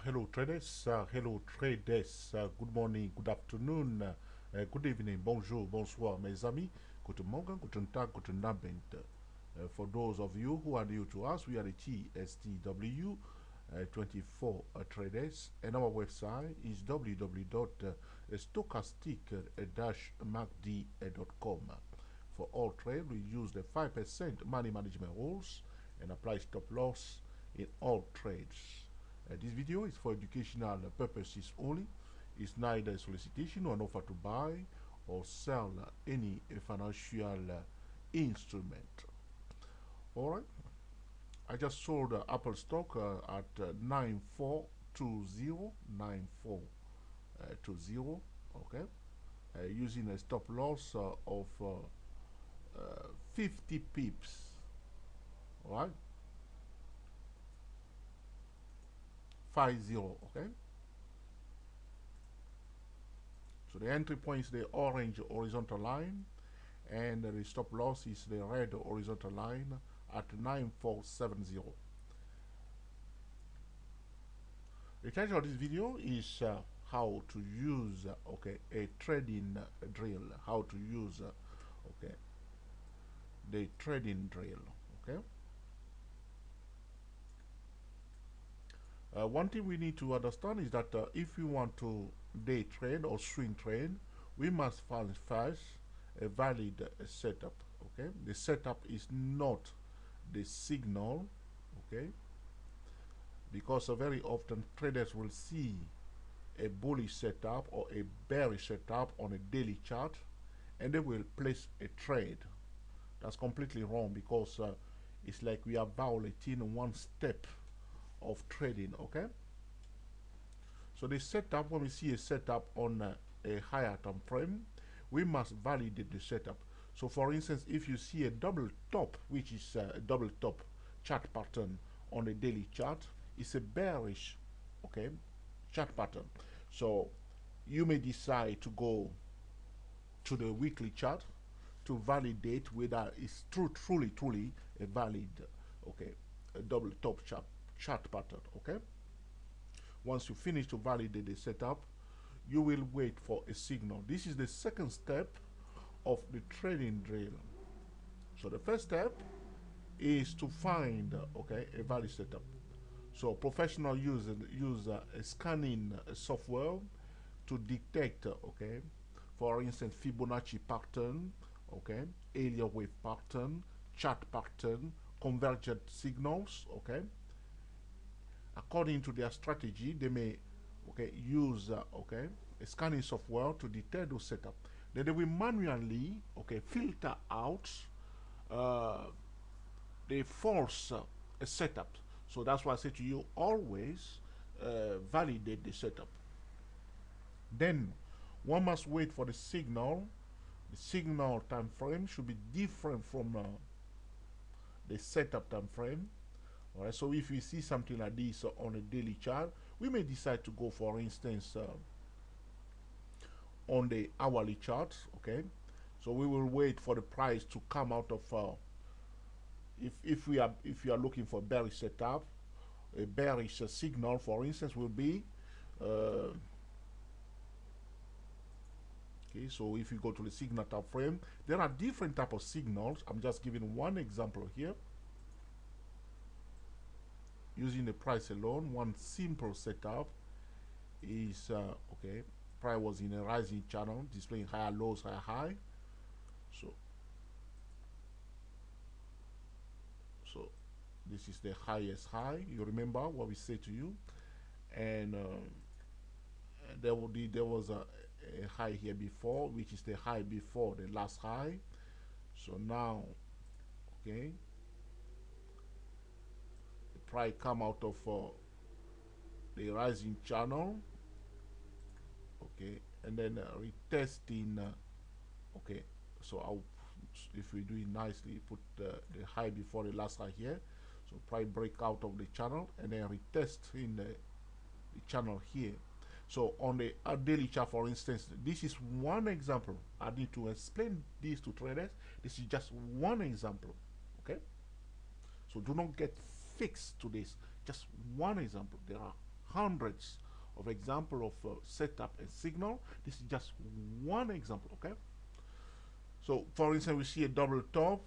Hello traders, good morning, good afternoon, good evening, bonjour, bonsoir mes amis, guten Morgen, guten Tag, guten Abend. For those of you who are new to us, we are the TSTW 24 traders, and our website is www.stochastic-macd.com. For all trade, we use the 5% money management rules and apply stop loss in all trades. This video is for educational purposes only. It's neither a solicitation or an offer to buy or sell any financial instrument. Alright, I just sold Apple stock at 9420, okay, using a stop loss of 50 pips. Alright, 50, okay. So the entry point is the orange horizontal line, and the stop loss is the red horizontal line at 9470. The title of this video is how to use a trading drill. How to use the trading drill. Okay. One thing we need to understand is that if we want to day trade or swing trade, we must find first a valid setup. Okay, the setup is not the signal. Okay, because very often traders will see a bullish setup or a bearish setup on a daily chart, and they will place a trade. That's completely wrong, because it's like we are violating one step of trading. Okay, so the setup, when we see a setup on a higher time frame, we must validate the setup. So for instance, if you see a double top, which is a double top chart pattern on a daily chart, it's a bearish chart pattern. So you may decide to go to the weekly chart to validate whether it's truly a valid a double top chart pattern. Okay, once you finish to validate the setup, you will wait for a signal. This is the second step of the trading drill. So the first step is to find a valid setup. So professional users use a scanning software to detect for instance, Fibonacci pattern, area wave pattern, chart pattern, convergent signals. According to their strategy, they may use a scanning software to detect those setup. Then they will manually filter out the false setup. So that's why I say to you, always validate the setup. Then one must wait for the signal. The signal time frame should be different from the setup time frame. Alright, so if we see something like this on a daily chart, we may decide to go, for instance, on the hourly chart. Okay, so we will wait for the price to come out of if you are looking for bearish setup, a bearish signal, for instance, will be okay. So if you go to the signal time frame, there are different type of signals. I'm just giving one example here. Using the price alone, one simple setup is price was in a rising channel, displaying higher lows, higher high. So this is the highest high. You remember what we said to you, and there was a high here before, which is the high before the last high. So now, the price come out of the rising channel, and then retesting. So if we do it nicely, put the high before the last high here. So price break out of the channel and then retest in the channel here. So on the daily chart, for instance, this is one example. I need to explain this to traders. This is just one example. Okay, so do not get fixed to this. Just one example. There are hundreds of example of setup and signal. This is just one example, okay? So for instance, we see a double top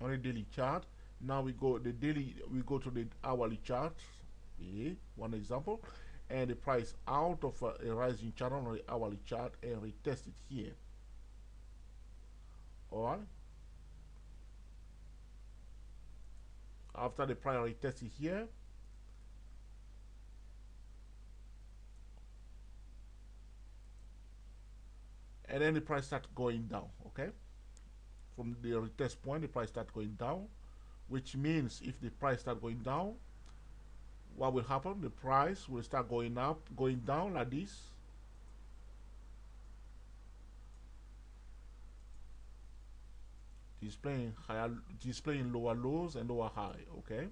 on a daily chart. Now we go to the hourly chart. Okay, one example, and the price out of a rising channel on the hourly chart and retest it here. All right. After the price retested here, and then the price starts going down. Okay. From the retest point, the price starts going down, which means if the price starts going down, what will happen? The price will start going up, going down like this. Displaying lower lows and lower high. Okay.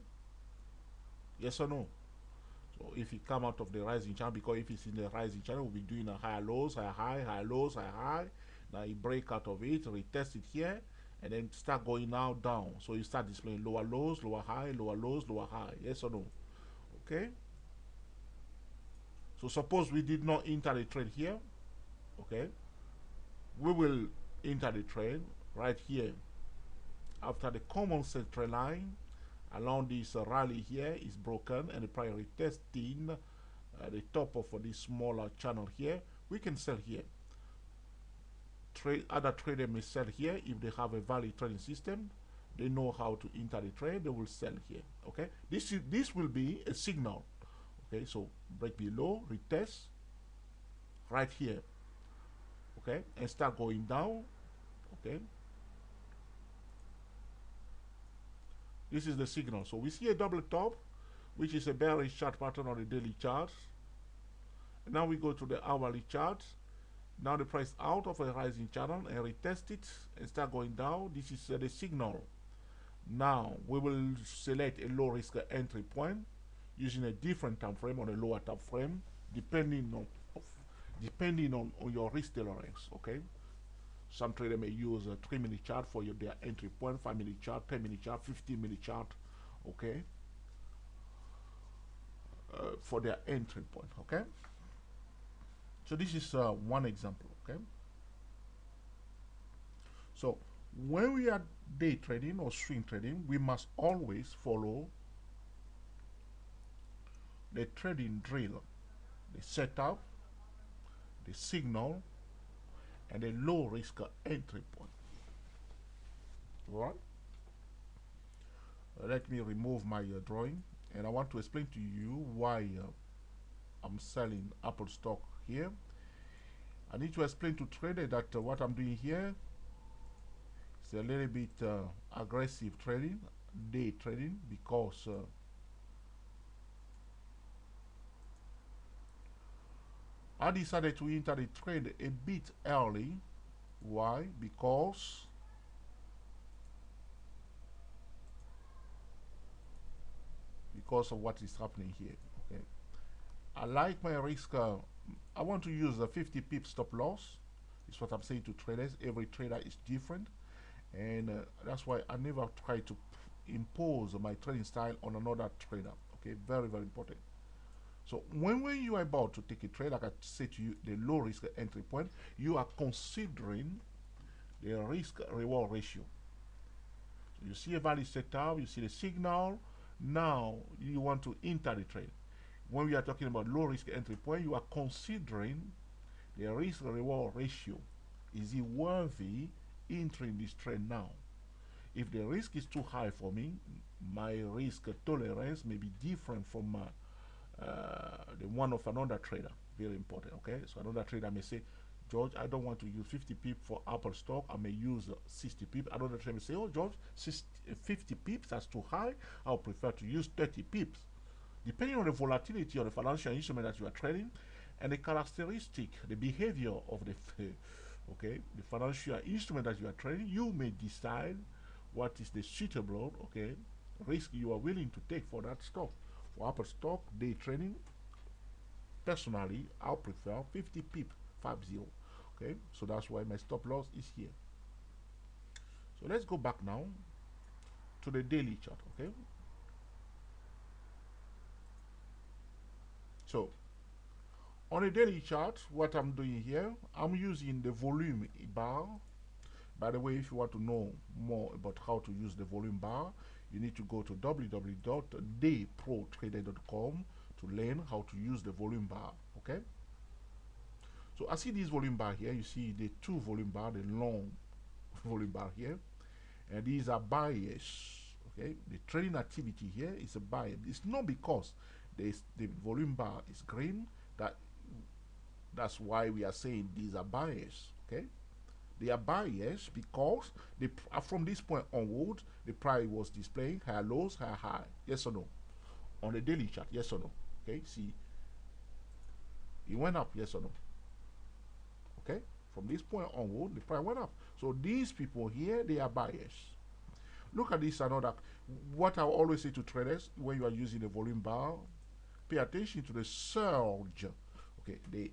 Yes or no? So if it come out of the rising channel, because if it's in the rising channel, we'll be doing a higher lows, higher high, higher lows, higher high. Now you break out of it, retest it here, and then start going now down. So you start displaying lower lows, lower high, lower lows, lower high. Yes or no? Okay. So suppose we did not enter the trade here. Okay. We will enter the trade right here after the common sense trend line along this rally here is broken and the price retesting the top of this smaller channel here. We can sell here. Other traders may sell here if they have a valid trading system. They know how to enter the trade. They will sell here. Okay, this will be a signal. Okay, so break below, retest right here. Okay, and start going down. Okay, this is the signal. So we see a double top, which is a bearish chart pattern on the daily chart. And now we go to the hourly chart. Now the price out of a rising channel and retest it and start going down. This is the signal. Now we will select a low risk entry point using a different time frame on a lower time frame, depending on your risk tolerance. Okay. Some traders may use a 3-minute chart for their entry point, 5-minute chart, 10-minute chart, 15-minute chart, okay, for their entry point, okay. So this is one example, okay. So when we are day trading or swing trading, we must always follow the trading drill, the setup, the signal, and a low risk entry point. All right. Let me remove my drawing, and I want to explain to you why I'm selling Apple stock here. I need to explain to traders that what I'm doing here is a little bit aggressive trading, day trading, because I decided to enter the trade a bit early. Why? Because of what is happening here. Okay, I like my risk. I want to use a 50 pip stop loss. Is what I'm saying to traders. Every trader is different, and that's why I never try to impose my trading style on another trader. Okay, very, very important. So when you are about to take a trade, like I said to you, the low risk entry point, you are considering the risk reward ratio. So you see a value setup, you see the signal. Now you want to enter the trade. When we are talking about low risk entry point, you are considering the risk reward ratio. Is it worthy entering this trade now? If the risk is too high for me, my risk tolerance may be different from the one of another trader. Very important. Okay, so another trader may say, George, I don't want to use 50 pips for Apple stock. I may use 60 pips. Another trader may say, oh, George, 50 pips, that's too high. I'll prefer to use 30 pips. Depending on the volatility of the financial instrument that you are trading and the characteristic, the behavior of the the financial instrument that you are trading, you may decide what is the suitable risk you are willing to take for that stock. For Apple stock, day trading, personally, I'll prefer 50 pip, 50. Okay, so that's why my stop loss is here. So let's go back now to the daily chart. Okay, So on a daily chart, what I'm doing here, I'm using the volume bar. By the way, if you want to know more about how to use the volume bar, you need to go to www.dayprotrader.com to learn how to use the volume bar. Okay. So I see this volume bar here. You see the two volume bar, the long volume bar here, and these are buyers. Okay, the trading activity here is a buy. It's not because the volume bar is green that's why we are saying these are buyers. Okay, they are buyers because they from this point onward the price was displaying higher lows, higher high. Yes or no? On the daily chart, yes or no? Okay, see, it went up. Yes or no? Okay, from this point onward the price went up. So these people here, they are buyers. Look at this another. What I always say to traders when you are using the volume bar, pay attention to the surge. Okay, the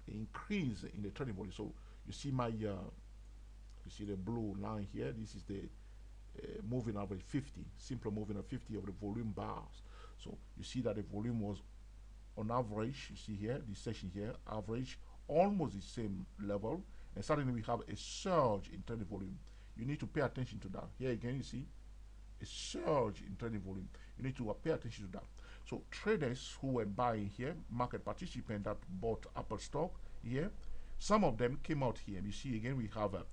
increase in the trading volume. So you see you see the blue line here. This is the moving average 50, simple moving average 50 of the volume bars. So you see that the volume was on average. You see here, this section here, average almost the same level, and suddenly we have a surge in trading volume. You need to pay attention to that. Here again, you see a surge in trading volume. You need to pay attention to that. So traders who were buying here, market participants that bought Apple stock here, some of them came out here. And you see again, we have a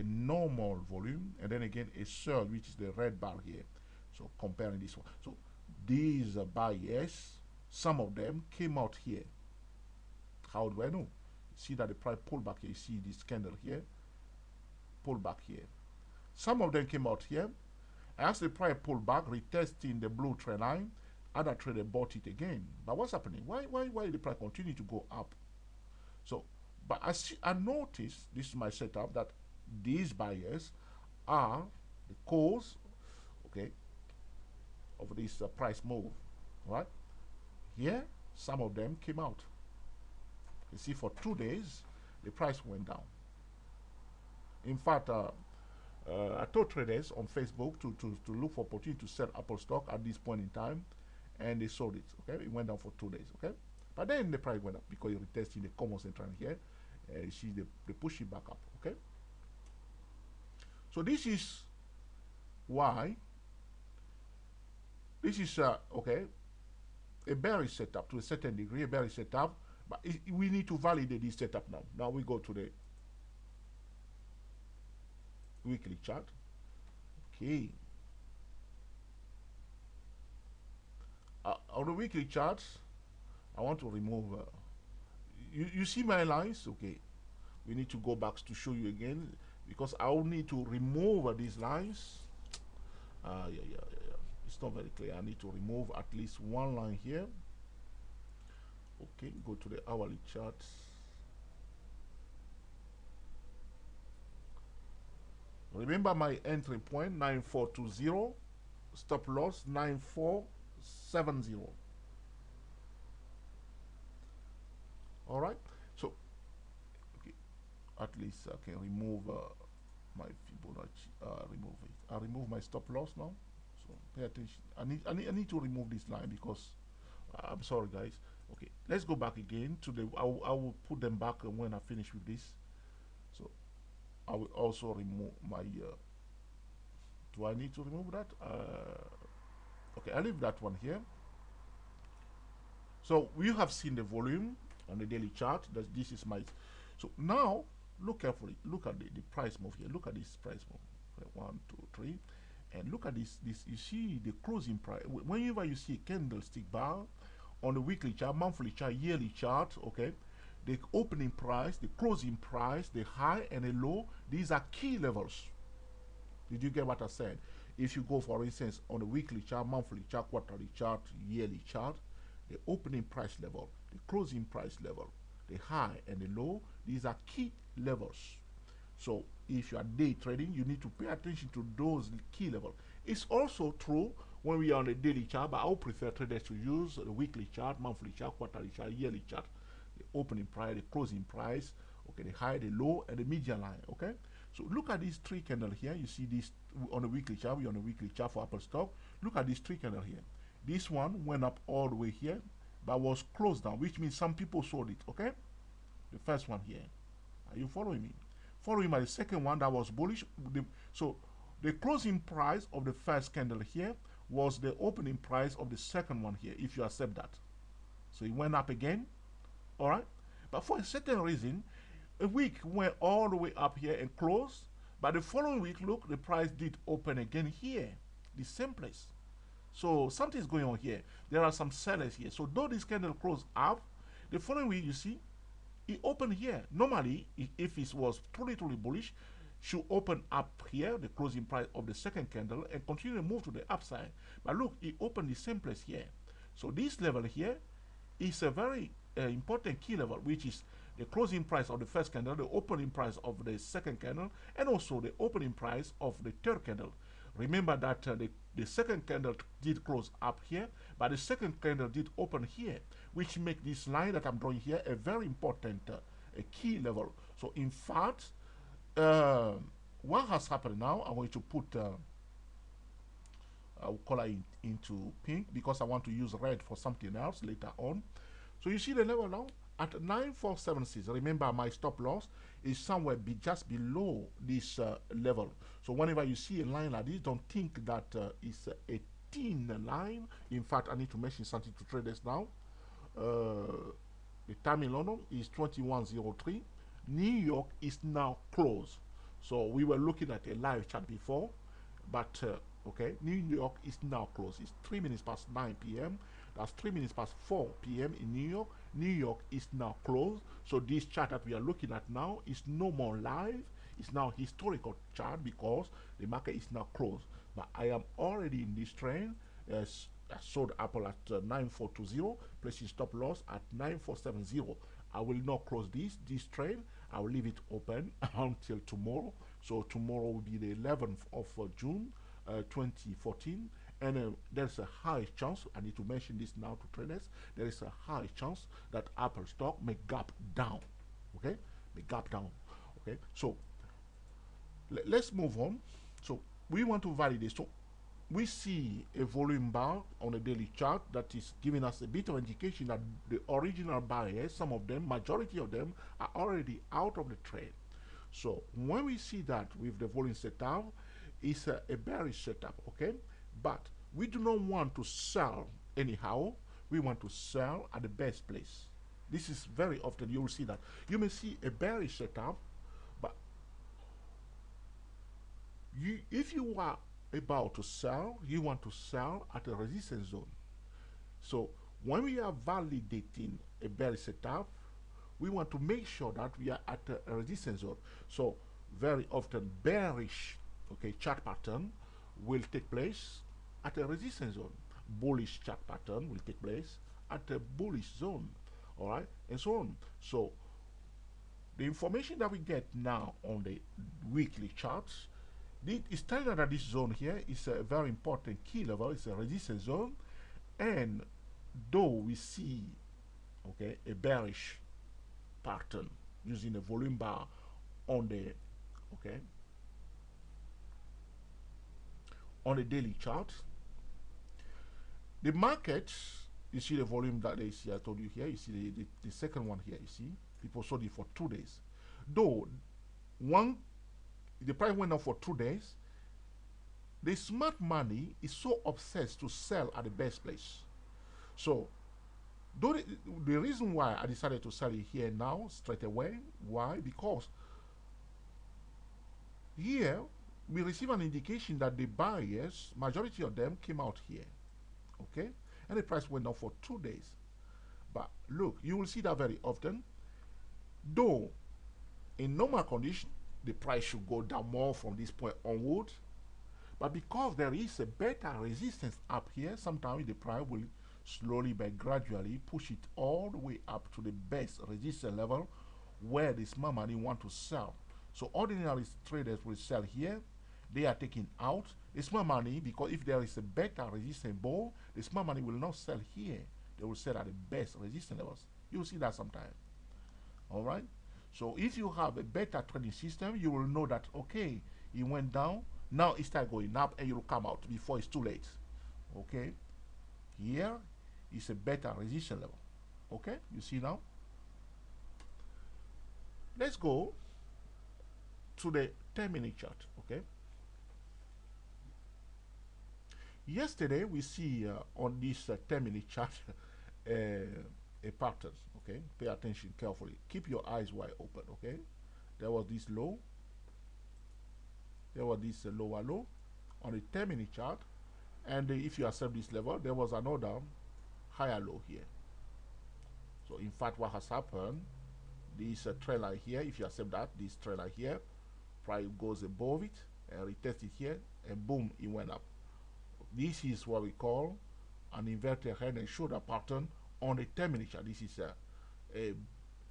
normal volume, and then again a surge, which is the red bar here. So comparing this one. So these buyers, some of them came out here. How do I know? See that the price pulled back here. You see this candle here, pull back here. Some of them came out here. As the price pulled back, retesting the blue trend line, other trader bought it again. But what's happening? Why the price continue to go up? So, but I noticed, this is my setup, that these buyers are the cause, okay, of this price move, right? Here, some of them came out. You see, for 2 days, the price went down. In fact, I told traders on Facebook to look for opportunity to sell Apple stock at this point in time, and they sold it. Okay, it went down for 2 days. Okay, but then the price went up because you're retesting the common central here. You see, they push it back up. Okay, so this is why this is okay, a bearish setup to a certain degree, a bearish setup. But we need to validate this setup now. Now we go to the weekly chart. Okay. On the weekly chart, I want to remove. You see my lines? Okay. We need to go back to show you again because I will need to remove these lines. Yeah. It's not very clear. I need to remove at least one line here. Okay, go to the hourly chart. Remember my entry point 9420, stop loss 9470. All right, so okay, at least I can remove my Fibonacci. Remove it. I remove my stop loss now. So pay attention. I need to remove this line because I'm sorry, guys. Okay, let's go back again to the. I will put them back when I finish with this. So I will also remove my. Do I need to remove that? Okay, I leave that one here. So we have seen the volume on the daily chart. That this is my. So now look carefully. Look at the price move here. Look at this price move. Okay, 1, 2, 3, and look at this. You see the closing price. Whenever you see a candlestick bar on the weekly chart, monthly chart, yearly chart, okay, the opening price, the closing price, the high and the low, these are key levels. Did you get what I said? If you go, for instance, on the weekly chart, monthly chart, quarterly chart, yearly chart, the opening price level, the closing price level, the high and the low, these are key levels. So if you are day trading, you need to pay attention to those key levels. It's also true when we are on the daily chart, but I would prefer traders to use the weekly chart, monthly chart, quarterly chart, yearly chart, the opening price, the closing price, okay, the high, the low, and the median line, okay? So look at these three candles here. You see this on the weekly chart. We're on the weekly chart for Apple stock. Look at this three candle here. This one went up all the way here, but was closed down, which means some people sold it. Okay, the first one here. Are you following me? Following by the second one that was bullish. So the closing price of the first candle here was the opening price of the second one here, if you accept that. So it went up again, all right? But for a certain reason, a week went all the way up here and closed, but the following week, look, the price did open again here, the same place. So something's going on here. There are some sellers here. So though this candle closed up, the following week, you see, it opened here. Normally, if it was truly bullish, should open up here, the closing price of the second candle, and continue to move to the upside. But look, it opened the same place here. So this level here is a very important key level, which is the closing price of the first candle, the opening price of the second candle, and also the opening price of the third candle. Remember that the second candle did close up here, but the second candle did open here, which make this line that I'm drawing here a very important a key level. So in fact, what has happened now, I'm going to put color into pink because I want to use red for something else later on. So you see the level now at 9476. Remember, my stop loss is somewhere just below this level. So whenever you see a line like this, don't think that it's a thin line. In fact, I need to mention something to traders now. The time in London is 21:03. New York is now closed. So we were looking at a live chart before, but okay, New York is now closed. It's 3 minutes past 9 p.m. That's 3 minutes past 4 p.m. in New York. New York is now closed. So this chart that we are looking at now is no more live. It's now historical chart because the market is now closed. But I am already in this trend. I sold Apple at 9420, placing stop loss at 9470. I will not close this trade. I will leave it open until tomorrow. So tomorrow will be the 11th of June 2014, and there's a high chance, I need to mention this now to traders, there is a high chance that Apple stock may gap down. Okay, may gap down. Okay, so let's move on. So we want to validate. So we see a volume bar on a daily chart that is giving us a bit of indication that the original buyers, some of them, majority of them, are already out of the trade. So when we see that with the volume setup, it's a bearish setup, okay? But we do not want to sell anyhow. We want to sell at the best place. This is very often, you will see that. You may see a bearish setup, but if you are about to sell, you want to sell at a resistance zone. So when we are validating a bearish setup, we want to make sure that we are at a resistance zone. So very often bearish, okay, chart pattern will take place at a resistance zone. Bullish chart pattern will take place at a bullish zone, all right, and so on. So the information that we get now on the weekly charts, it's telling us that this zone here is a very important key level. It's a resistance zone, and though we see, okay, a bearish pattern using a volume bar on the, okay, on the daily chart, the market, you see the volume that they see, I told you here, you see the second one here, you see, people sold it for 2 days. Though the price went up for 2 days, the smart money is so obsessed to sell at the best place. So though the reason why I decided to sell it here now straight away, why? Because here we receive an indication that the buyers, majority of them, came out here, okay, and the price went up for 2 days. But look, you will see that very often, though in normal condition the price should go down more from this point onward, but because there is a better resistance up here, sometimes the price will slowly but gradually push it all the way up to the best resistance level where the smart money want to sell. So ordinary traders will sell here, they are taking out the smart money, because if there is a better resistance ball, the smart money will not sell here, they will sell at the best resistance levels. You will see that sometime. All right, so if you have a better trading system, you will know that, okay, it went down, now it starts going up, and you will come out before it's too late. Okay, here is a better resistance level. Okay, you see now. Let's go to the 10-minute chart. Okay, yesterday we see on this 10-minute chart a pattern. Okay, pay attention carefully, keep your eyes wide open. Okay, there was this low, there was this lower low on the 10-minute chart, and if you accept this level, there was another higher low here. So in fact, what has happened, this trend line here, if you accept that, this trend line here, price goes above it and retest it here, and boom, it went up. This is what we call an inverted head and shoulder pattern on the 10-minute chart. This is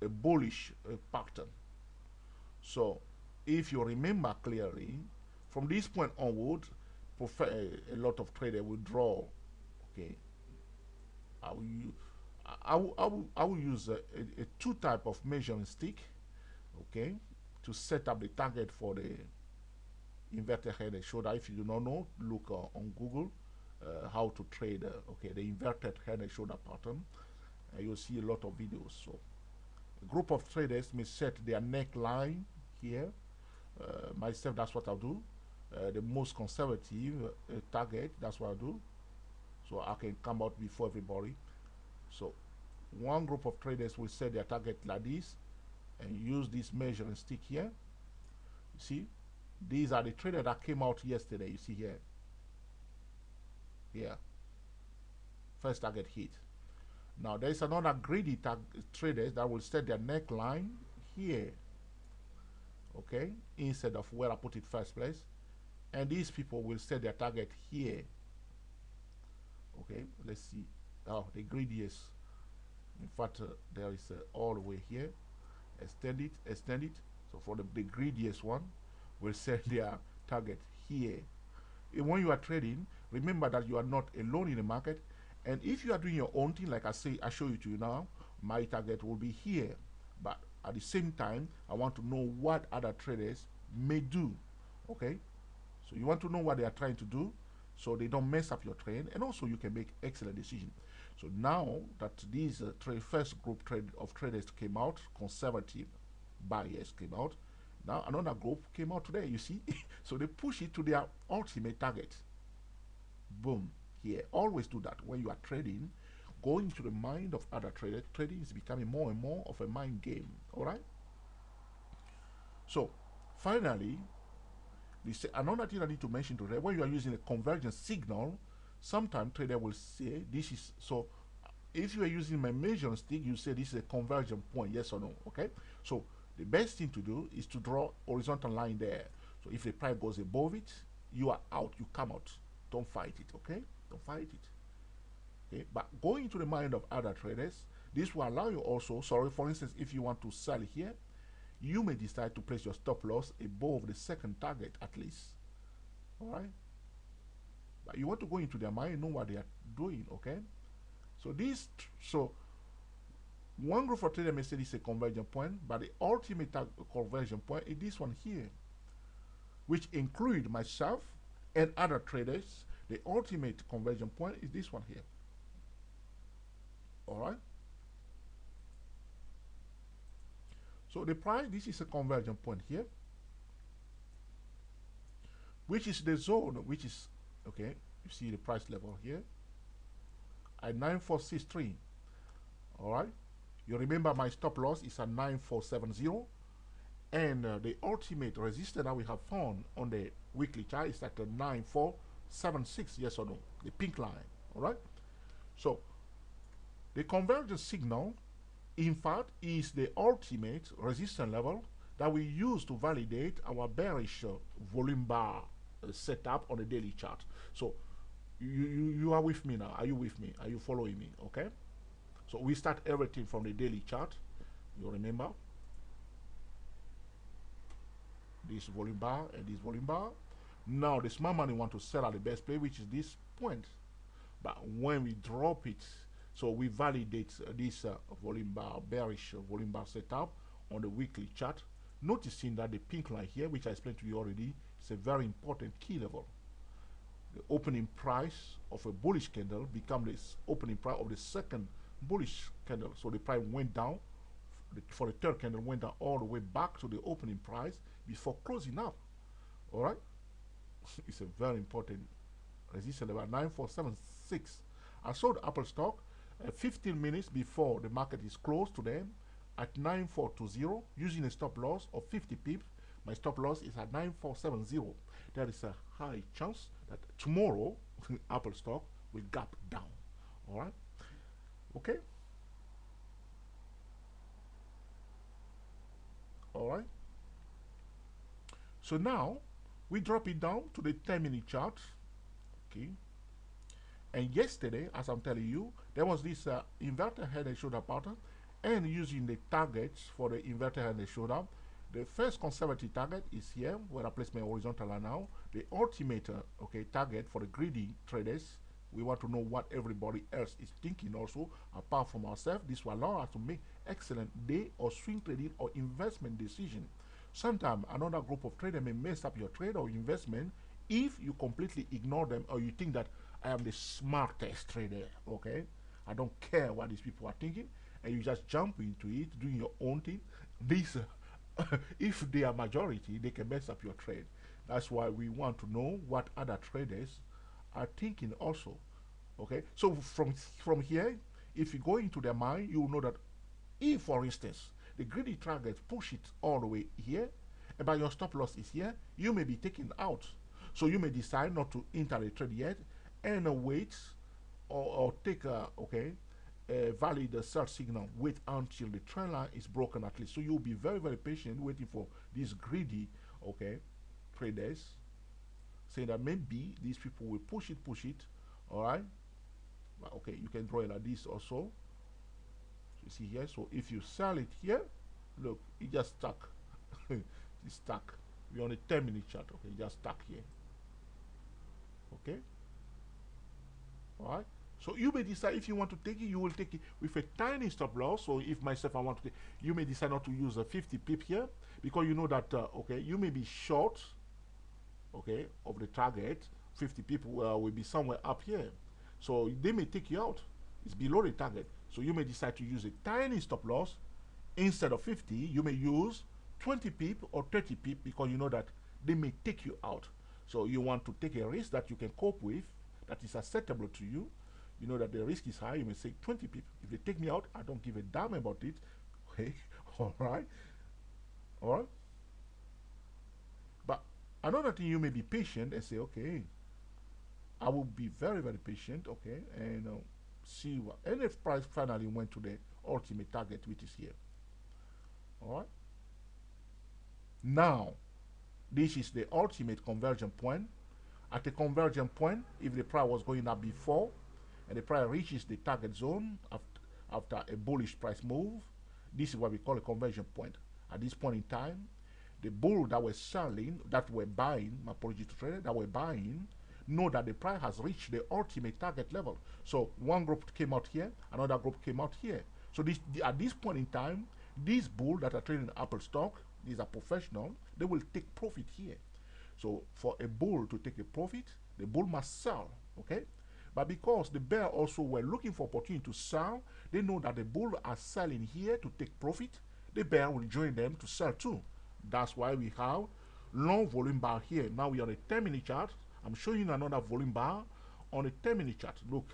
a bullish pattern. So if you remember clearly, from this point onward, a lot of traders will draw. Okay, I will use a two type of measuring stick, okay, to set up the target for the inverted head and shoulder. If you do not know, look on Google how to trade okay, the inverted head and shoulder pattern. You'll see a lot of videos. So a group of traders may set their neckline here. Myself, that's what I'll do. The most conservative target, that's what I'll do, so I can come out before everybody. So one group of traders will set their target like this and use this measuring stick here. You see, these are the traders that came out yesterday. You see here, first target hit. Now there is another greedy traders that will set their neckline here, okay, instead of where I put it first place, and these people will set their target here. Okay, let's see. Oh, the greediest. In fact, there is all the way here. Extend it, extend it. So for the greediest one, will set their target here. And when you are trading, remember that you are not alone in the market. And if you are doing your own thing, like I show you to you now, my target will be here. But at the same time, I want to know what other traders may do. Okay, so you want to know what they are trying to do, so they don't mess up your trade, and also you can make excellent decisions. So now that these first group of traders came out, conservative buyers came out, now another group came out today, you see. So they push it to their ultimate target. Boom, here. Always do that when you are trading. Go into the mind of other traders. Trading is becoming more and more of a mind game. All right. So finally, another thing I need to mention today, when you are using a convergence signal, sometimes trader will say this is so. If you are using my measuring stick, you say this is a convergence point, yes or no. Okay. So the best thing to do is to draw horizontal line there. So if the price goes above it, you are out. You come out. Don't fight it. Okay. Don't fight it. Okay. But going into the mind of other traders, this will allow you also. Sorry, for instance, if you want to sell here, you may decide to place your stop loss above the second target at least. All right. But you want to go into their mind, know what they are doing. Okay. So one group of traders may say this is a conversion point, but the ultimate conversion point is this one here, which include myself and other traders. The ultimate conversion point is this one here. All right. So the price, this is a conversion point here, which is the zone, which is, okay, you see the price level here at 9463. All right. You remember my stop loss is at 9470, and the ultimate resistance that we have found on the weekly chart is at 9476, yes or no, the pink line. All right. So the convergence signal, in fact, is the ultimate resistance level that we use to validate our bearish volume bar setup on the daily chart. So you are with me now. Are you with me? Are you following me? Okay. So we start everything from the daily chart. You remember this volume bar and this volume bar. Now the smart money want to sell at the best play, which is this point. But when we drop it, so we validate this volume bar, bearish volume bar setup on the weekly chart, noticing that the pink line here, which I explained to you already, is a very important key level. the opening price of a bullish candle become the opening price of the second bullish candle. So the price went down for the third candle, went down all the way back to the opening price before closing up. All right, it's a very important resistance about 9476. I sold Apple stock 15 minutes before the market is closed today at 9420 using a stop loss of 50 pips. My stop loss is at 9470. There is a high chance that tomorrow Apple stock will gap down. All right, okay, all right. So now we drop it down to the 10-minute chart. Okay, and yesterday, as I'm telling you, there was this inverted head and shoulder pattern, and using the targets for the inverted head and shoulder, the first conservative target is here, where I place my horizontal line now. The ultimate okay, target for the greedy traders, we want to know what everybody else is thinking also, apart from ourselves. This will allow us to make excellent day or swing trading or investment decision. Sometimes another group of traders may mess up your trade or investment if you completely ignore them, or you think that I am the smartest trader, okay? I don't care what these people are thinking, and you just jump into it, doing your own thing. These, if they are majority, they can mess up your trade. That's why we want to know what other traders are thinking also, okay? So from here, if you go into their mind, you will know that if, for instance, the greedy target push it all the way here, and by your stop loss is here, you may be taken out. So you may decide not to enter the trade yet and wait or take a valid sell signal. Wait until the trend line is broken at least. So you'll be very, very patient waiting for these greedy traders, saying that maybe these people will push it. All right. Okay, you can draw it like this also. You see here. So if you sell it here, look, it just stuck. It's stuck. We're on a 10-minute chart. Okay, just stuck here. Okay. All right. So you may decide if you want to take it, you will take it with a tiny stop loss. So if myself I want to take, you may decide not to use a 50 pip here, because you know that okay, you may be short, okay, of the target. 50 people will be somewhere up here, so they may take you out. It's below the target, so you may decide to use a tiny stop loss instead of 50. You may use 20 pip or 30 pip, because you know that they may take you out. So you want to take a risk that you can cope with, that is acceptable to you. You know that the risk is high. You may say 20 people. If they take me out, I don't give a damn about it. Okay, all right, all right. But another thing, you may be patient and say, okay, I will be very, very patient, okay, and see what. And if price finally went to the ultimate target, which is here, all right. Now, this is the ultimate conversion point. At the conversion point, if the price was going up before, and the price reaches the target zone after a bullish price move, this is what we call a conversion point. At this point in time, the bull that were selling, that were buying, my apology to traders, that were buying, know that the price has reached the ultimate target level. So one group came out here, another group came out here. So at this point in time, these bulls that are trading Apple stock, these are professional, they will take profit here. So for a bull to take a profit, the bull must sell, okay? But because the bear also were looking for opportunity to sell, they know that the bull are selling here to take profit. The bear will join them to sell too. That's why we have long volume bar here. Now we are on a 10-minute chart. I'm showing you another volume bar on a 10-minute chart. Look,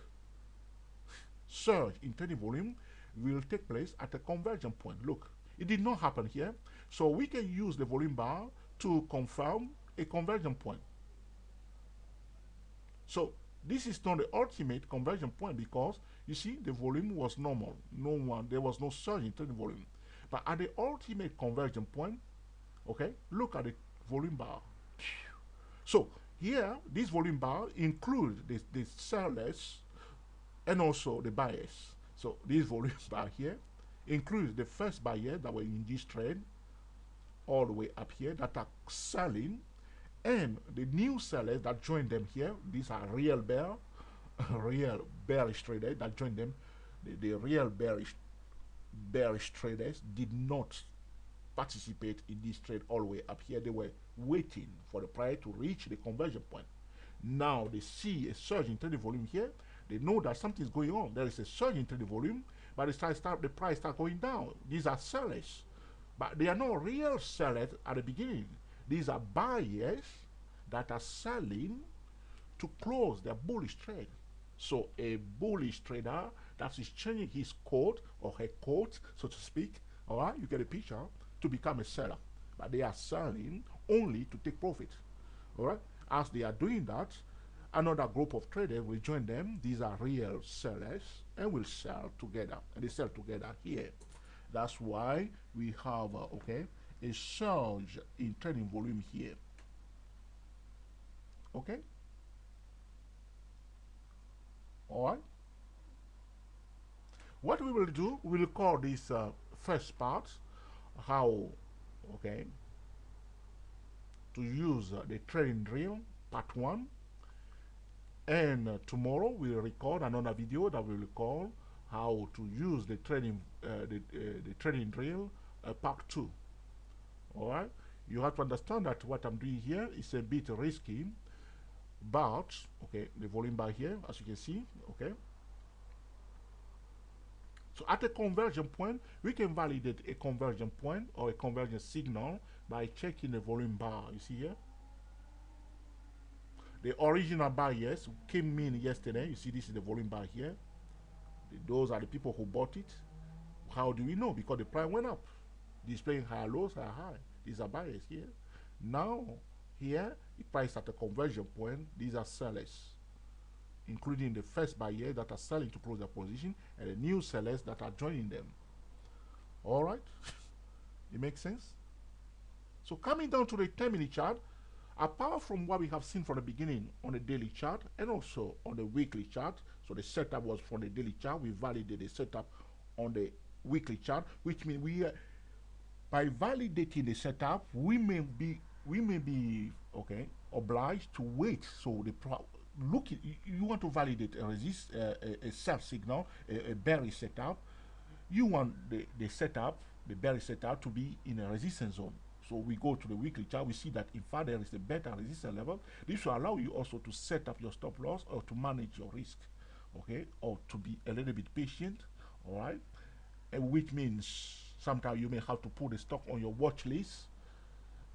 surge in trading volume will take place at a conversion point. Look, it did not happen here. So we can use the volume bar to confirm a conversion point. So this is not the ultimate conversion point, because you see the volume was normal. There was no surge in trading volume. But at the ultimate conversion point, okay, look at the volume bar. So here, this volume bar includes the sellers and also the buyers. So this volume bar here includes the first buyer that were in this trade all the way up here that are selling, and the new sellers that joined them here. These are real bearish traders that joined them. The real bearish traders did not participate in this trade all the way up here. They were waiting for the price to reach the conversion point. Now they see a surge in trading volume here. They know that something's going on. There is a surge in trading volume, but the price start going down. These are sellers, but they are not real sellers at the beginning. These are buyers that are selling to close their bullish trade. So a bullish trader that is changing his coat or her coat, so to speak, all right, you get a picture, to become a seller. But they are selling only to take profit. All right. As they are doing that, another group of traders will join them. These are real sellers and will sell together. And they sell together here. That's why we have a surge in trading volume here. Okay. All right. What we will do, we will call this first part how to use the trading drill, part 1. And tomorrow we'll record another video that we will call how to use the trading trading drill, part 2. All right. You have to understand that what I'm doing here is a bit risky, but the volume bar here, as you can see, So at a conversion point, we can validate a conversion point or a conversion signal by checking the volume bar. You see here? The original buyers came in yesterday. You see this is the volume bar here. Those are the people who bought it. How do we know? Because the price went up. Displaying higher lows, higher high. These are buyers here. Now, here, the price at the conversion point, these are sellers, including the first buyer that are selling to close their position and the new sellers that are joining them. All right? It makes sense? So coming down to the 10-minute chart, apart from what we have seen from the beginning on the daily chart and also on the weekly chart, so the setup was from the daily chart, we validated the setup on the weekly chart, which means we by validating the setup, we may be obliged to wait. So the you want to validate a resist a sell signal, a bearish setup. You want the setup, the bearish setup, to be in a resistance zone. So we go to the weekly chart, we see that in fact there is a better resistance level. This will allow you also to set up your stop loss or to manage your risk, or to be a little bit patient, all right? And which means sometimes you may have to put the stock on your watch list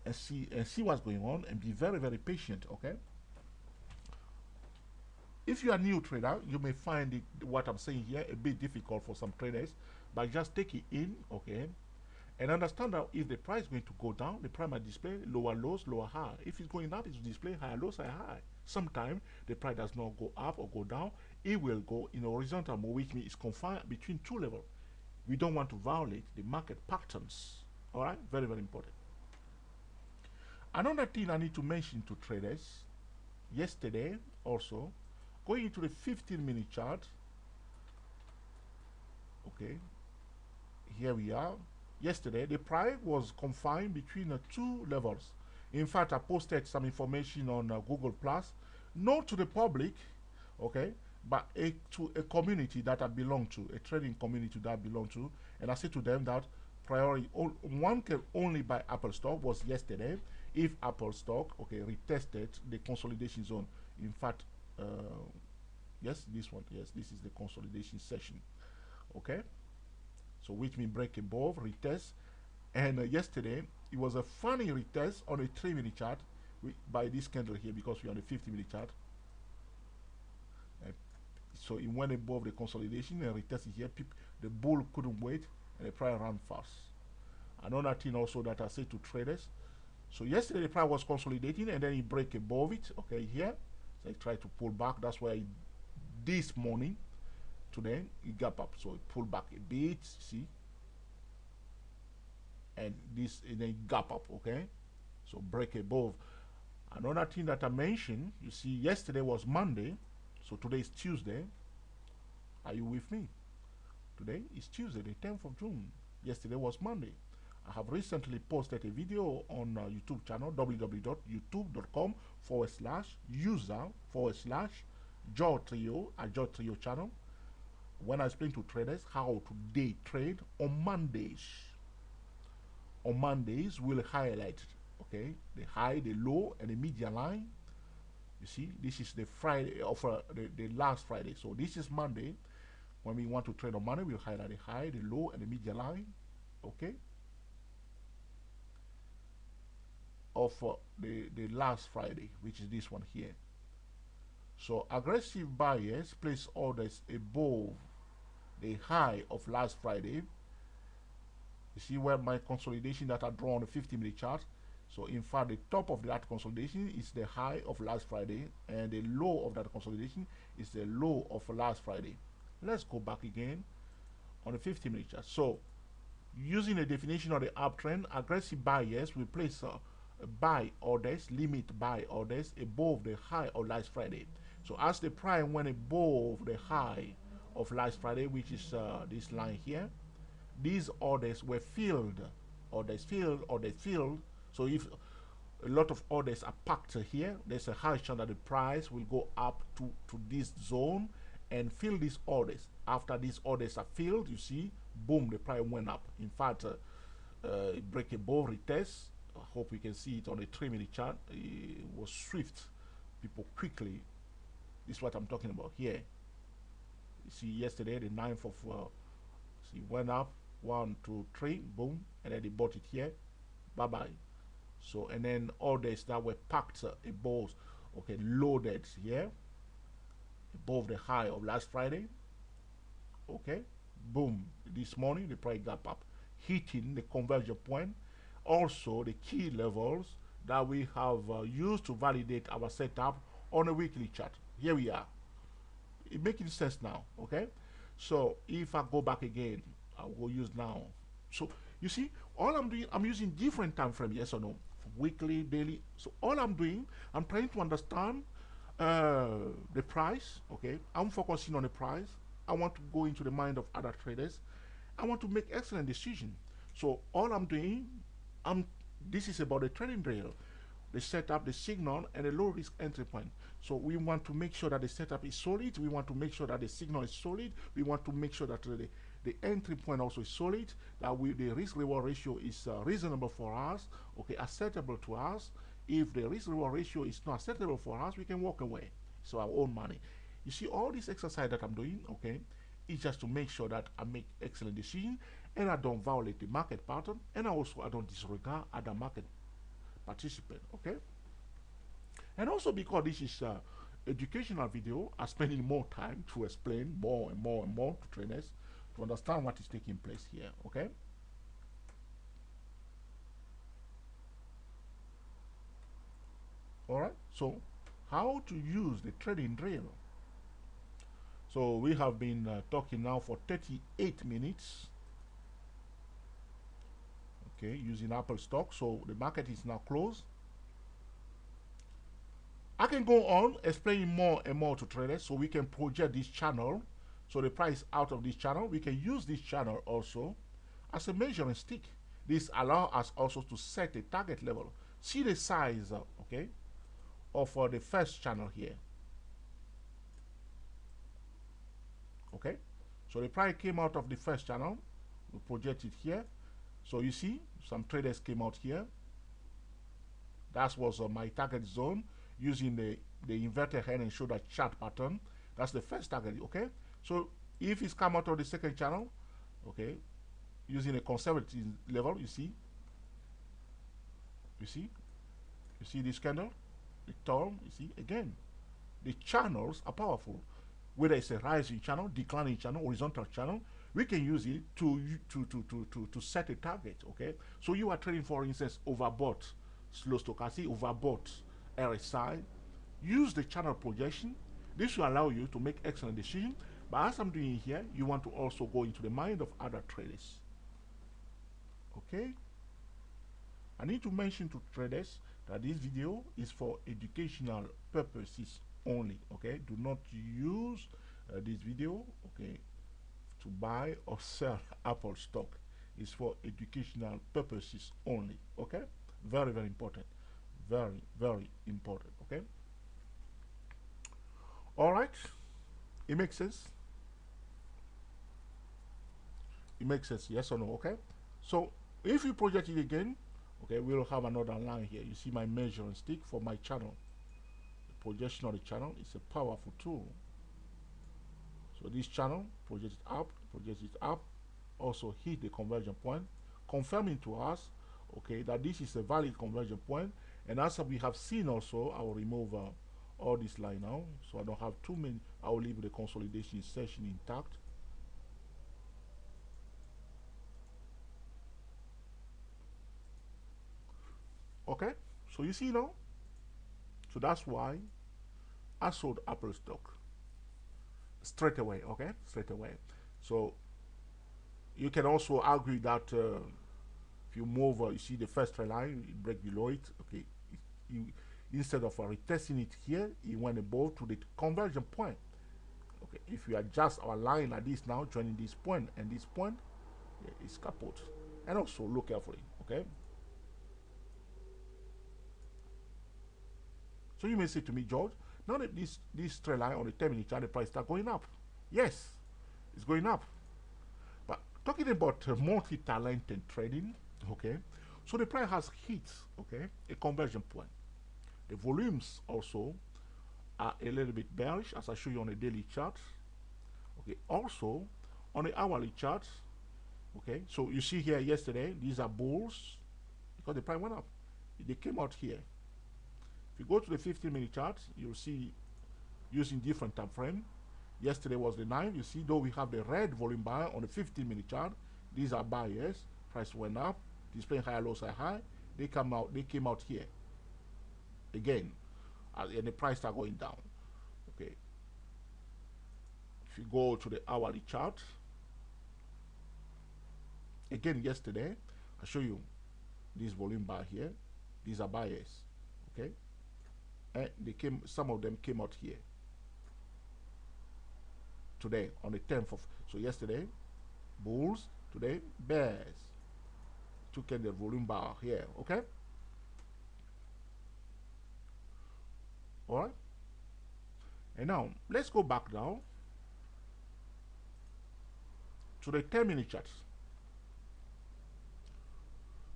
and see what's going on and be very, very patient, If you are a new trader, you may find what I'm saying here a bit difficult for some traders, but just take it in, and understand that if the price is going to go down, the price might display lower lows, lower high. If it's going up, it will display higher lows, higher high. Sometimes the price does not go up or go down. It will go in a horizontal move, which means it's confined between two levels. We don't want to violate the market patterns. All right? Very, very important. Another thing I need to mention to traders, yesterday also, going into the 15-minute chart, here we are. Yesterday, the price was confined between two levels. In fact, I posted some information on Google Plus, not to the public, but to a community that I belong to, a trading community that I belong to, and I said to them that one can only buy Apple stock was yesterday if Apple stock retested the consolidation zone. In fact, yes, this is the consolidation session, so which means break above, retest, and yesterday it was a funny retest on a 3-minute chart by this candle here, because we're on the 50-minute chart. So it went above the consolidation and retested here. The bull couldn't wait and the price ran fast. Another thing also that I say to traders, so yesterday the price was consolidating and then it break above it, here. So I tried to pull back. That's why this morning, today, it gap up. So it pulled back a bit, see? And then gap up, So break above. Another thing that I mentioned, you see, yesterday was Monday, so today is Tuesday. Are you with me? Today is Tuesday, the 10th of June. Yesterday was Monday. I have recently posted a video on YouTube channel, www.youtube.com/user/Joe a Joe Trio channel, when I explain to traders how to day trade on Mondays. On Mondays, we'll highlight, the high, the low, and the median line. You see, this is the Friday of the last Friday. So this is Monday. When we want to trade on Monday, we'll highlight the high, the low, and the median line. Okay. Of the last Friday, which is this one here. So aggressive buyers place orders above the high of last Friday. You see where my consolidation that I draw on the 50-minute chart. So in fact, the top of that consolidation is the high of last Friday, and the low of that consolidation is the low of last Friday. Let's go back again on the 50-minute chart. So using the definition of the uptrend, aggressive buyers will place buy orders, limit buy orders above the high of last Friday. So as the price went above the high of last Friday, which is this line here, these orders were filled, orders filled. So if a lot of orders are packed here, there's a high chance that the price will go up to this zone and fill these orders. After these orders are filled, you see, boom, the price went up. In fact, it break above retest. I hope you can see it on the 3-minute chart. It was swift. People quickly. This is what I'm talking about here. You see, yesterday, the 9th of, see, went up, 1, 2, 3, boom, and then they bought it here. Bye-bye. So, and then orders that were packed above, okay, loaded here, above the high of last Friday. Okay, boom, this morning, the price gap up, hitting the convergence point. Also, the key levels that we have used to validate our setup on a weekly chart. Here we are. It making sense now, okay? So if I go back again, I will use now. So you see, all I'm doing, I'm using different time frame, yes or no? Weekly, daily. So all I'm doing, I'm trying to understand the price, okay? I'm focusing on the price. I want to go into the mind of other traders. I want to make excellent decisions. So all I'm doing, this is about the trading drill, the setup, the signal, and the low risk entry point. So we want to make sure that the setup is solid. We want to make sure that the signal is solid. We want to make sure that the entry point also is solid, that the risk reward ratio is reasonable for us, okay, acceptable to us. If the risk reward ratio is not acceptable for us, we can walk away. So our own money. You see, all this exercise that I'm doing, okay, is just to make sure that I make excellent decisions and I don't violate the market pattern, and I don't disregard other market participants, okay? And also because this is an educational video, I'm spending more time to explain more and more and more to traders to understand what is taking place here, okay? All right, so how to use the trading drill. So we have been talking now for 38 minutes. Okay, using Apple stock. So the market is now closed. I can go on explaining more and more to traders so we can project this channel. So the price out of this channel, we can use this channel also as a measuring stick. This allows us also to set a target level. See the size, okay, of the first channel here. Okay, so the price came out of the first channel. We project it here. So you see, some traders came out here. That was my target zone using the inverted head and shoulder chart pattern. That's the first target, okay? So if it's come out of the second channel, okay, using a conservative level, you see this candle, the term, you see, again, the channels are powerful. Whether it's a rising channel, declining channel, horizontal channel, we can use it to set a target, okay? So you are trading, for instance, overbought slow stochastic, overbought RSI. Use the channel projection. This will allow you to make excellent decisions. But as I'm doing here, you want to also go into the mind of other traders. Okay? I need to mention to traders that this video is for educational purposes only. Okay? Do not use this video, okay, to buy or sell Apple stock. It's for educational purposes only. Okay? Very, very important. Very, very important. Okay? All right. It makes sense. It makes sense, yes or no? Okay. So if you project it again, okay, we'll have another line here. You see my measuring stick for my channel. projection of the channel is a powerful tool. So this channel projects it up, also hit the conversion point, confirming to us, okay, that this is a valid conversion point. And as we have seen also, I will remove all this line now, so I don't have too many. I will leave the consolidation session intact. Okay, so you see now, so that's why I sold Apple stock straight away. Okay, straight away. So you can also argue that if you move, you see the first trend line, you break below it. Okay, you instead of retesting it here, you went above to the conversion point. Okay, if you adjust our line like this now, joining this point and this point, yeah, it's kaput. And also look carefully. Okay. So you may say to me, George, now that this trend line on the 10-minute chart, the price start going up. Yes, it's going up. But talking about multi-talented trading, okay, so the price has hit, okay, a conversion point. The volumes also are a little bit bearish, as I show you on the daily chart. Okay, also on the hourly chart, okay, so you see here yesterday, these are bulls because the price went up. They came out here. If you go to the 15-minute chart, you'll see using different time frame. Yesterday was the 9. You see, though we have the red volume bar on the 15-minute chart, these are buyers. Price went up, displaying higher, lows are high. They came out here again, and the price are going down. Okay. If you go to the hourly chart, again yesterday, I show you this volume bar here. These are buyers. Okay. And some of them came out here today on the 10th of, so yesterday bulls, today bears. Took in the volume bar here. Okay, all right. And now let's go back now to the 10-minute charts.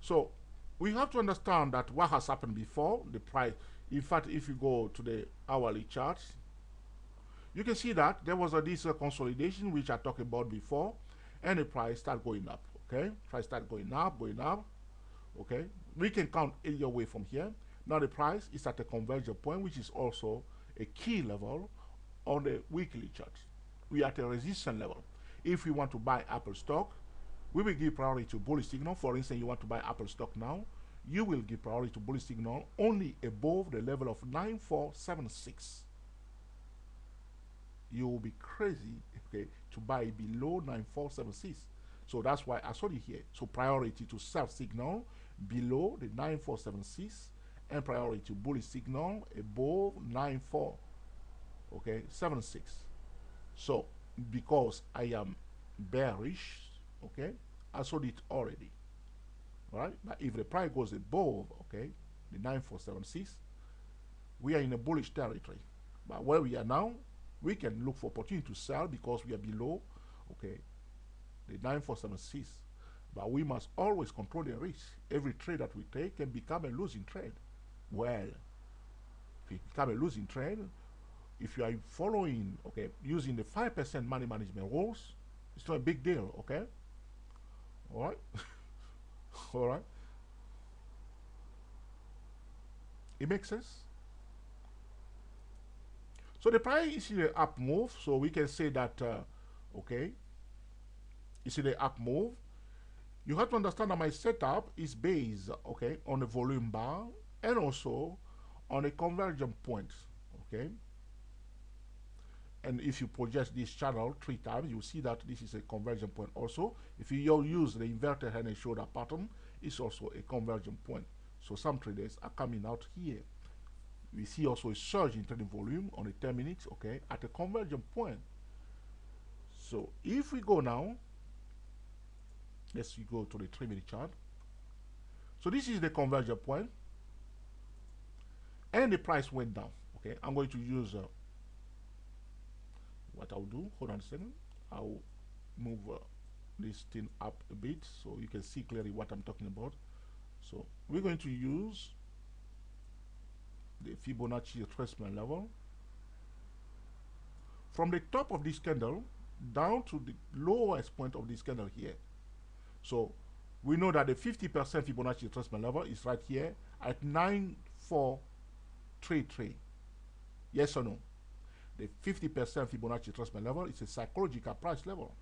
So we have to understand that what has happened before the price. In fact, if you go to the hourly charts, you can see that there was this consolidation which I talked about before, and the price start going up. Okay, price start going up. Okay, we can count either way from here. Now the price is at a convergence point, which is also a key level on the weekly chart. We are at a resistance level. If we want to buy Apple stock, we will give priority to bullish signal. For instance, you want to buy Apple stock now, you will give priority to bullish signal only above the level of 9476. You will be crazy, okay, to buy below 9476. So that's why I saw it here. So priority to sell signal below the 9476 and priority to bullish signal above 9476. So because I am bearish, okay, I sold it already. All right, but if the price goes above, okay, the 9476, we are in a bullish territory. But where we are now, we can look for opportunity to sell because we are below, okay, the 9476. But we must always control the risk. Every trade that we take can become a losing trade. Well, if it become a losing trade, if you are following, okay, using the 5% money management rules, it's not a big deal, okay? All right. All right. It makes sense. So the price is in the up move, so we can say that, okay, it's in the up move. You have to understand that my setup is based, okay, on the volume bar and also on a convergence point, okay? And if you project this channel 3 times, you see that this is a convergence point also. If you use the inverted head and shoulder pattern, it's also a convergence point. So some traders are coming out here. We see also a surge in trading volume on the 10 minutes, okay, at a convergence point. So if we go now, let's go to the 3-minute chart. So this is the convergence point, and the price went down. Okay, I'm going to use what I'll do. Hold on a second. I'll move this thing up a bit so you can see clearly what I'm talking about. So we're going to use the Fibonacci retracement level. From the top of this candle down to the lowest point of this candle here. So we know that the 50% Fibonacci retracement level is right here at 9433. Yes or no? The 50% Fibonacci retracement level is a psychological price level.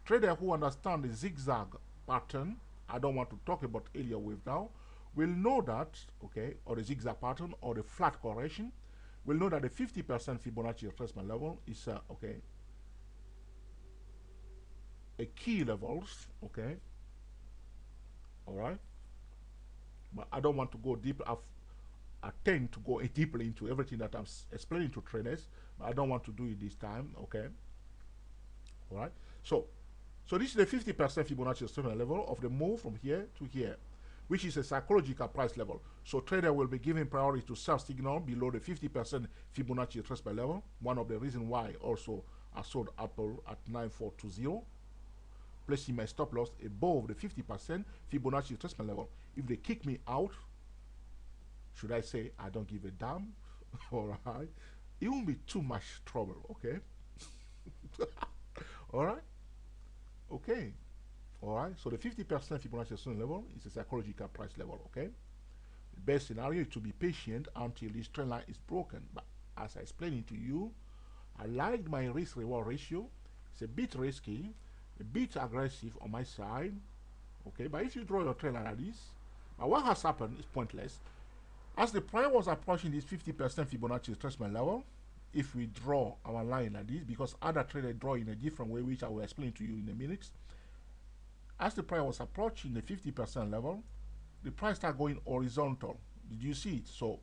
Traders who understand the zigzag pattern, I don't want to talk about area wave now, will know that, okay, or the zigzag pattern or the flat correction, will know that the 50% Fibonacci retracement level is, okay, a key levels, okay, all right. But I don't want to go deep. I tend to go deeply into everything that I'm explaining to traders, but I don't want to do it this time, okay? All right. So this is the 50% Fibonacci retracement level of the move from here to here, which is a psychological price level. So trader will be giving priority to sell signal below the 50% Fibonacci retracement level. One of the reasons why also I sold Apple at 9420, placing my stop loss above the 50% Fibonacci retracement level. If they kick me out, should I say I don't give a damn? All right. It won't be too much trouble, okay? All right. Okay. All right. So the 50% Fibonacci retracement level is a psychological price level, okay? The best scenario is to be patient until this trend line is broken. But as I explained it to you, I like my risk-reward ratio. It's a bit risky, a bit aggressive on my side, okay? But if you draw your trend line like this, but what has happened is pointless. As the price was approaching this 50% Fibonacci retracement level, if we draw our line like this, because other traders draw in a different way, which I will explain to you in a minute. As the price was approaching the 50% level, the price started going horizontal. Did you see it? So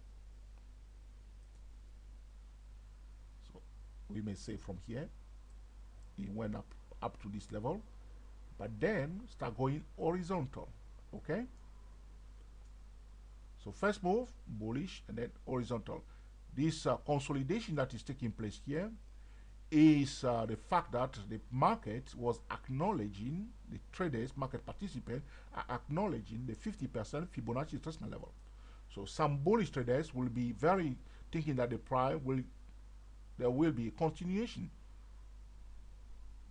we may say from here, it went up to this level, but then start going horizontal, okay? So first move, bullish, and then horizontal. This consolidation that is taking place here is the fact that the market was acknowledging, the traders, market participants are acknowledging the 50% Fibonacci retracement level. So some bullish traders will be very thinking that the price will, there will be a continuation.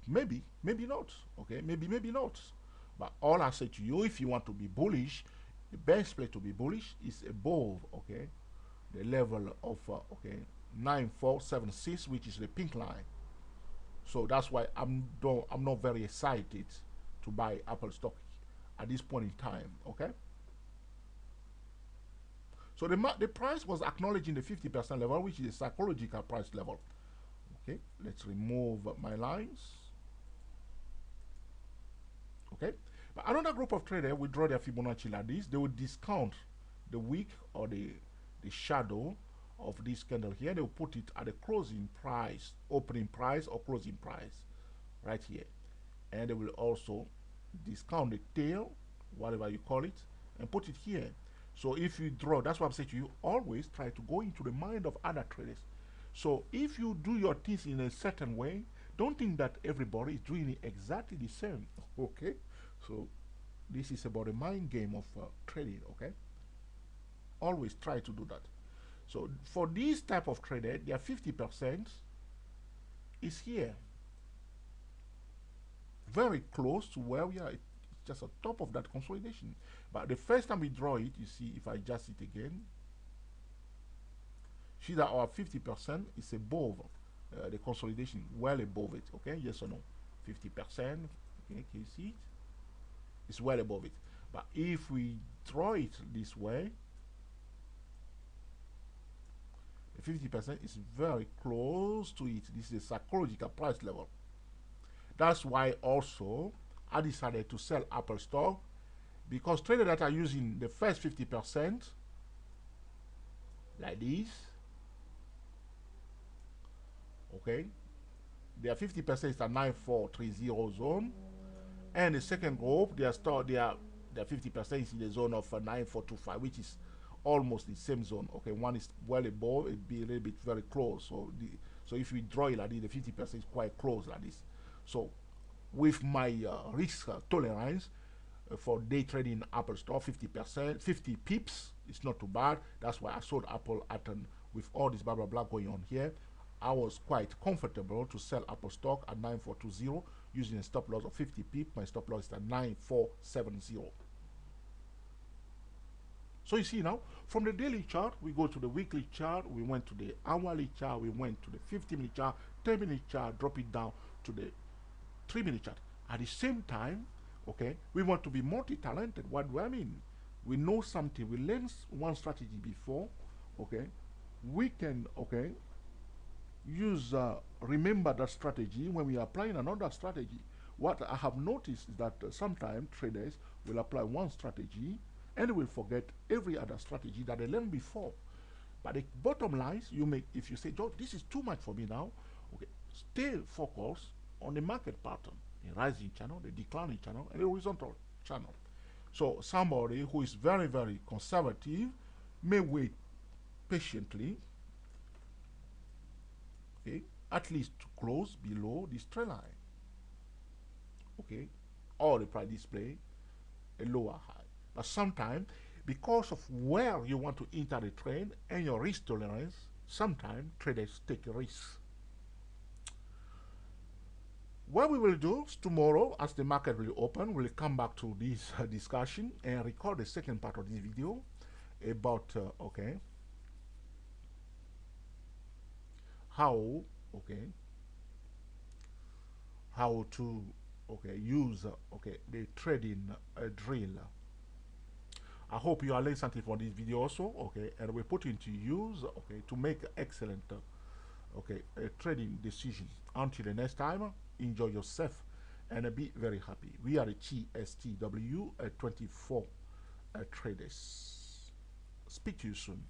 Maybe, maybe not, okay? Maybe not. But all I say to you, if you want to be bullish, the best place to be bullish is above, okay, the level of, okay, 9476, which is the pink line. So that's why I'm not very excited to buy Apple stock at this point in time, okay? So the price was acknowledging the 50% level, which is a psychological price level. Okay, let's remove my lines. Okay, but another group of traders will draw their Fibonacci like this. They will discount the wick or the shadow of this candle here. They will put it at the closing price, opening price or closing price right here. And they will also discount the tail, whatever you call it, and put it here. So if you draw, that's what I'm saying to you, always try to go into the mind of other traders. So if you do your things in a certain way, don't think that everybody is doing it exactly the same, okay? So this is about a mind game of trading, okay? Always try to do that. So for this type of trader, their 50% is here. Very close to where we are. It's just on top of that consolidation. But the first time we draw it, you see, if I adjust it again, see that our 50% is above the consolidation, well above it, okay? Yes or no? 50%, okay, can you see it? It's well above it. But if we draw it this way, the 50% is very close to it. This is a psychological price level. That's why also I decided to sell Apple stock, because traders that are using the first 50% like this, okay, their 50% is a 9430 zone, and the second group, their 50% is in the zone of 9425, which is almost the same zone. Okay, one is well above, it'd be a little bit very close. So if we draw it like this, the 50% is quite close like this. So with my risk tolerance, for day trading Apple Store, 50%, 50 pips. It's not too bad. That's why I sold Apple at with all this blah blah blah going on here. I was quite comfortable to sell Apple stock at 9420 using a stop loss of 50 pip. My stop loss is at 9470. So you see now, from the daily chart, we go to the weekly chart, we went to the hourly chart, we went to the 50-minute chart, 10-minute chart, drop it down to the 3-minute chart. At the same time, okay, we want to be multi-talented. What do I mean? We know something, we learned one strategy before, okay, we can, okay, use, remember that strategy when we are applying another strategy. What I have noticed is that sometimes traders will apply one strategy and will forget every other strategy that they learned before. But the bottom line, you make, if you say, George, this is too much for me now, okay, stay focused on the market pattern, the rising channel, the declining channel, and the horizontal channel. So somebody who is very, very conservative may wait patiently, okay, at least to close below this trend line, okay, or the price display a lower high. But sometimes, because of where you want to enter the trade and your risk tolerance, sometimes traders take a risk. What we will do is tomorrow, as the market will open, we'll come back to this discussion and record the second part of this video about, okay, how, okay, how to, okay, use, okay, the trading drill. I hope you are learning something from this video also, okay, and we put into use, okay, to make excellent, okay, trading decisions. Until the next time, enjoy yourself and be very happy. We are the GSTW 24 traders. Speak to you soon.